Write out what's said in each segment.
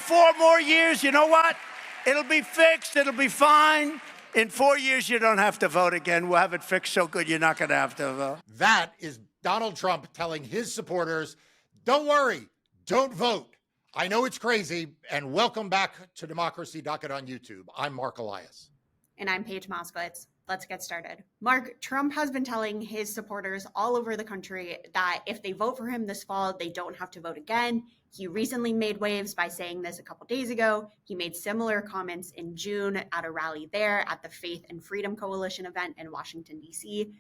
4 more years, you know what? It'll be fixed. It'll be fine. In 4 years, you don't have to vote again. We'll have it fixed so good you're not going to have to vote. That is Donald Trump telling his supporters, don't worry, don't vote. I know it's crazy, and welcome back to Democracy Docket on YouTube. I'm Marc Elias. And I'm Paige Moskowitz. Let's get started. Marc, Trump has been telling his supporters all over the country that if they vote for him this fall, they don't have to vote again. He recently made waves by saying this a couple days ago. He made similar comments in June at a rally there at the Faith and Freedom Coalition event in Washington, D.C.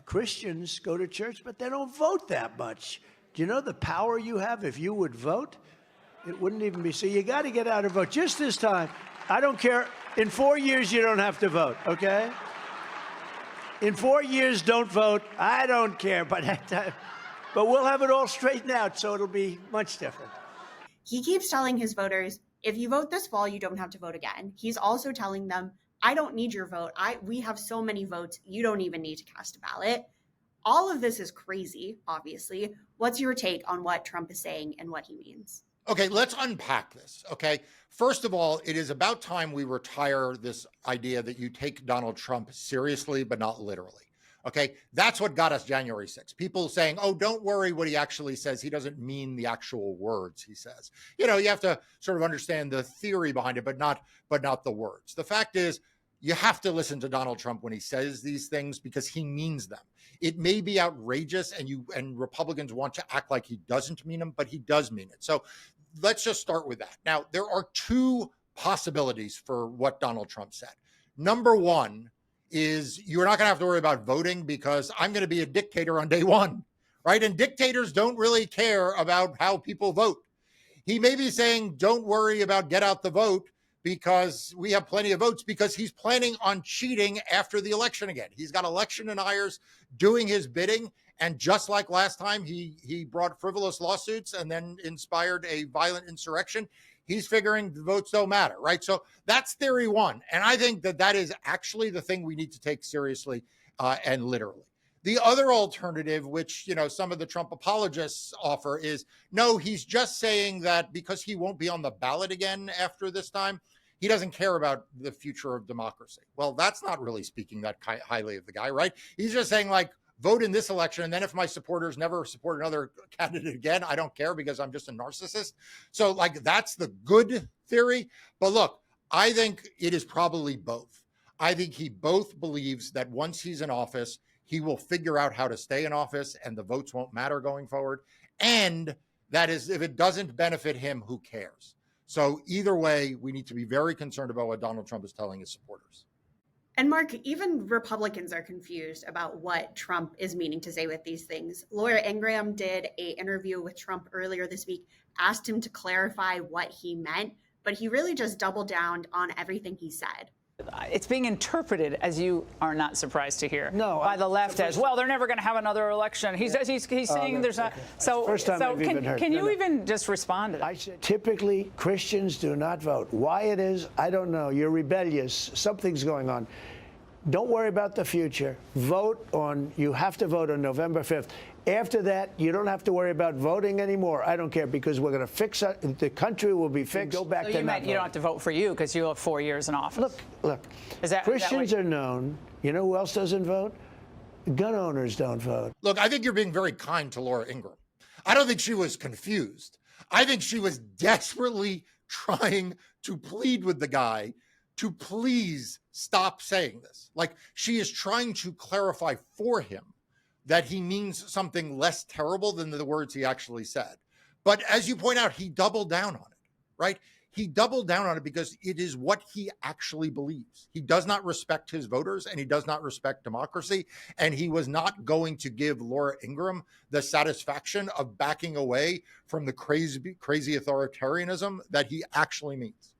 Christians go to church, but they don't vote that much. Do you know the power you have if you would vote? It wouldn't even be. So you got to get out and vote. Just this time, I don't care. In 4 years, you don't have to vote, okay? In 4 years, don't vote. I don't care. But we'll have it all straightened out, so it'll be much different. He keeps telling his voters, if you vote this fall, you don't have to vote again. He's also telling them, I don't need your vote. We have so many votes, you don't even need to cast a ballot. All of this is crazy, obviously. What's your take on what Trump is saying and what he means? Okay, let's unpack this, okay? First of all, it is about time we retire this idea that you take Donald Trump seriously, but not literally, okay? That's what got us January 6th. People saying, oh, don't worry what he actually says. He doesn't mean the actual words he says. You know, you have to sort of understand the theory behind it, but not the words. The fact is, you have to listen to Donald Trump when he says these things because he means them. It may be outrageous and Republicans want to act like he doesn't mean them, but he does mean it. So let's just start with that. Now, there are two possibilities for what Donald Trump said. Number one is you're not going to have to worry about voting because I'm going to be a dictator on day one, right? And dictators don't really care about how people vote. He may be saying, don't worry about get out the vote because we have plenty of votes because he's planning on cheating after the election again. He's got election deniers doing his bidding. And just like last time, he brought frivolous lawsuits and then inspired a violent insurrection. He's figuring the votes don't matter, right? So that's theory one. And I think that is actually the thing we need to take seriously and literally. The other alternative, which, you know, some of the Trump apologists offer is, no, he's just saying that because he won't be on the ballot again after this time, he doesn't care about the future of democracy. Well, that's not really speaking that highly of the guy, right? He's just saying, like, vote in this election, and then if my supporters never support another candidate again, I don't care because I'm just a narcissist. So, like, that's the good theory. But look, I think it is probably both. I think he both believes that once he's in office, he will figure out how to stay in office and the votes won't matter going forward. And that is, if it doesn't benefit him, who cares? So either way, we need to be very concerned about what Donald Trump is telling his supporters. And Marc, even Republicans are confused about what Trump is meaning to say with these things. Laura Ingraham did an interview with Trump earlier this week, asked him to clarify what he meant, but he really just doubled down on everything he said. It's being interpreted, as you are not surprised to hear, No, by the left as, well, they're never going to have another election. He's saying there's not. So, First time I've even heard. Can you even just respond to that? I said, typically, Christians do not vote. Why it is, I don't know. You're rebellious. Something's going on. Don't worry about the future. You have to vote on November 5th. After that, you don't have to worry about voting anymore. I don't care because we're going to fix it. The country will be fixed. Go back so to you meant you don't have to vote for you because you have 4 years in office. Look. Christians are known. You know who else doesn't vote? Gun owners don't vote. Look, I think you're being very kind to Laura Ingraham. I don't think she was confused. I think she was desperately trying to plead with the guy to please stop saying this. Like, she is trying to clarify for him that he means something less terrible than the words he actually said. But as you point out, he doubled down on it, right? He doubled down on it because it is what he actually believes. He does not respect his voters and he does not respect democracy. And he was not going to give Laura Ingraham the satisfaction of backing away from the crazy authoritarianism that he actually means.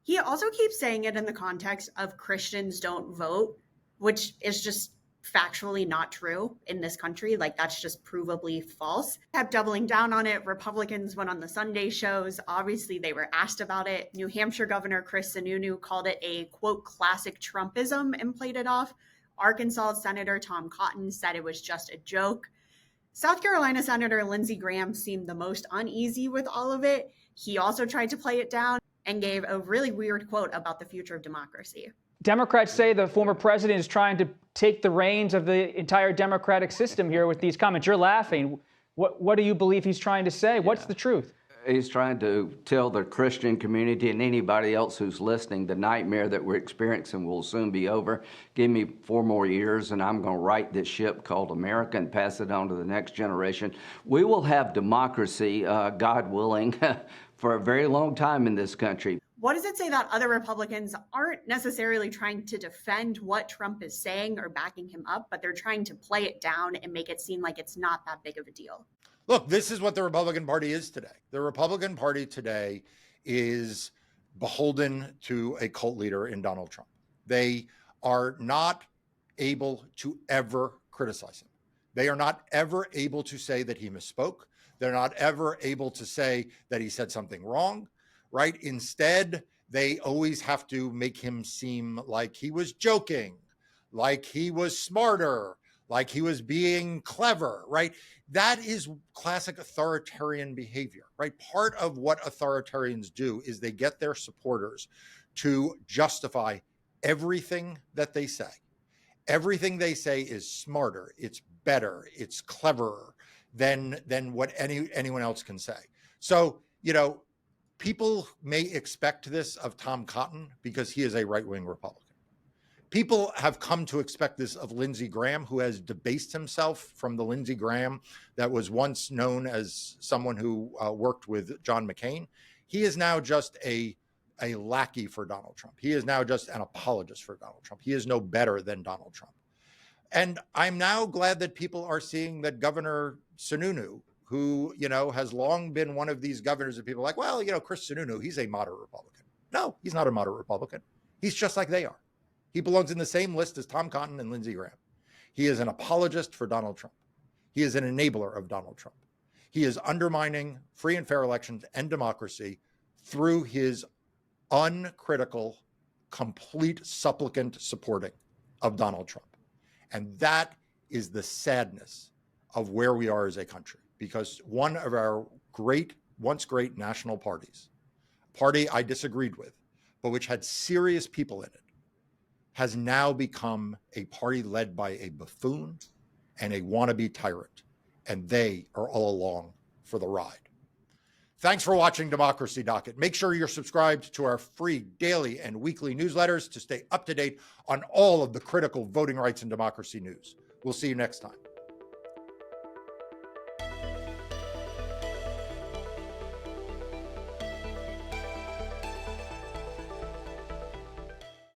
He also keeps saying it in the context of Christians don't vote, which is just factually not true in this country. Like, that's just provably false. Kept doubling down on it. Republicans went on the Sunday shows. Obviously, they were asked about it. New Hampshire Governor Chris Sununu called it a, quote, classic Trumpism and played it off. Arkansas Senator Tom Cotton said it was just a joke. South Carolina Senator Lindsey Graham seemed the most uneasy with all of it. He also tried to play it down and gave a really weird quote about the future of democracy. Democrats say the former president is trying to take the reins of the entire democratic system here with these comments. You're laughing. What do you believe he's trying to say? What's the truth? He's trying to tell the Christian community and anybody else who's listening, the nightmare that we're experiencing will soon be over. Give me 4 more years and I'm going to right this ship called America and pass it on to the next generation. We will have democracy, God willing, for a very long time in this country. What does it say that other Republicans aren't necessarily trying to defend what Trump is saying or backing him up, but they're trying to play it down and make it seem like it's not that big of a deal? Look, this is what the Republican Party is today. The Republican Party today is beholden to a cult leader in Donald Trump. They are not able to ever criticize him. They are not ever able to say that he misspoke. They're not ever able to say that he said something wrong, right? Instead, they always have to make him seem like he was joking, like he was smarter, like he was being clever, right? That is classic authoritarian behavior, right? Part of what authoritarians do is they get their supporters to justify everything that they say. Everything they say is smarter, it's better, it's cleverer than what anyone else can say. So, people may expect this of Tom Cotton because he is a right-wing Republican. People have come to expect this of Lindsey Graham, who has debased himself from the Lindsey Graham that was once known as someone who worked with John McCain. He is now just a lackey for Donald Trump. He is now just an apologist for Donald Trump. He is no better than Donald Trump. And I'm now glad that people are seeing that Governor Sununu, who, has long been one of these governors that people are like, well, Chris Sununu, he's a moderate Republican. No, he's not a moderate Republican. He's just like they are. He belongs in the same list as Tom Cotton and Lindsey Graham. He is an apologist for Donald Trump. He is an enabler of Donald Trump. He is undermining free and fair elections and democracy through his uncritical, complete supplicant supporting of Donald Trump. And that is the sadness of where we are as a country, because one of our once great national parties, a party I disagreed with, but which had serious people in it, has now become a party led by a buffoon and a wannabe tyrant. And they are all along for the ride. Thanks for watching Democracy Docket. Make sure you're subscribed to our free daily and weekly newsletters to stay up to date on all of the critical voting rights and democracy news. We'll see you next time.